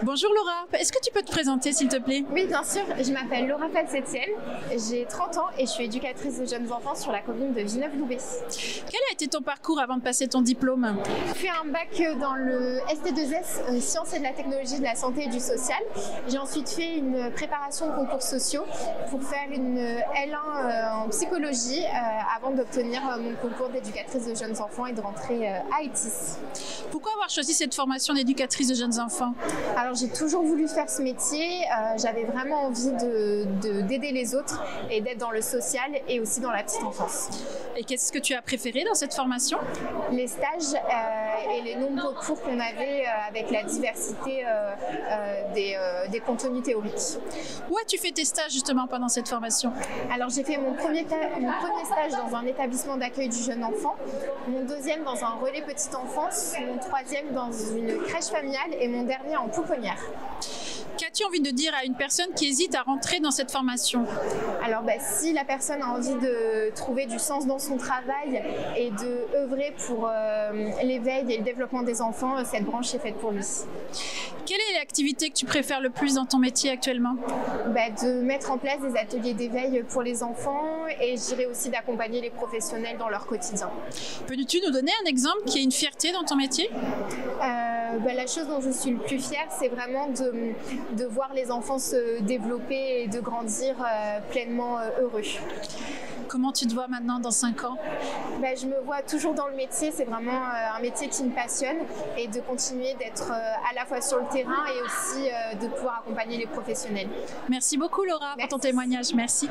Bonjour Laura, est-ce que tu peux te présenter s'il te plaît? Oui, bien sûr. Je m'appelle Laura Falsetienne, j'ai 30 ans et je suis éducatrice de jeunes enfants sur la commune de Villeneuve-Loubet. Quel a été ton parcours avant de passer ton diplôme? J'ai fait un bac dans le ST2S, Sciences et de la technologie, de la santé et du social. J'ai ensuite fait une préparation aux concours sociaux pour faire une L1 en psychologie avant d'obtenir mon concours d'éducatrice de jeunes enfants et de rentrer à ITIS. Pourquoi avoir choisi cette formation d'éducatrice de jeunes enfants? Alors j'ai toujours voulu faire ce métier, j'avais vraiment envie d'aider les autres et d'être dans le social et aussi dans la petite enfance. Et qu'est-ce que tu as préféré dans cette formation? Les stages et les nombreux cours qu'on avait avec la diversité des contenus théoriques. Où as-tu fait tes stages justement pendant cette formation? Alors j'ai fait mon premier stage dans un établissement d'accueil du jeune enfant, mon deuxième dans un relais petite enfance, mon troisième dans une crèche familiale et mon dernier en pouponnière. Qu'as-tu envie de dire à une personne qui hésite à rentrer dans cette formation? Alors si la personne a envie de trouver du sens dans son travail et de œuvrer pour l'éveil et le développement des enfants, cette branche est faite pour lui. Quelle est l'activité que tu préfères le plus dans ton métier actuellement? De mettre en place des ateliers d'éveil pour les enfants et je dirais aussi d'accompagner les professionnels dans leur quotidien. Peux-tu nous donner un exemple qui est une fierté dans ton métier? La chose dont je suis le plus fière, c'est vraiment de voir les enfants se développer et de grandir pleinement heureux. Comment tu te vois maintenant dans 5 ans? Je me vois toujours dans le métier, c'est vraiment un métier qui me passionne et de continuer d'être à la fois sur le terrain et aussi de pouvoir accompagner les professionnels. Merci beaucoup Laura pour ton témoignage, merci.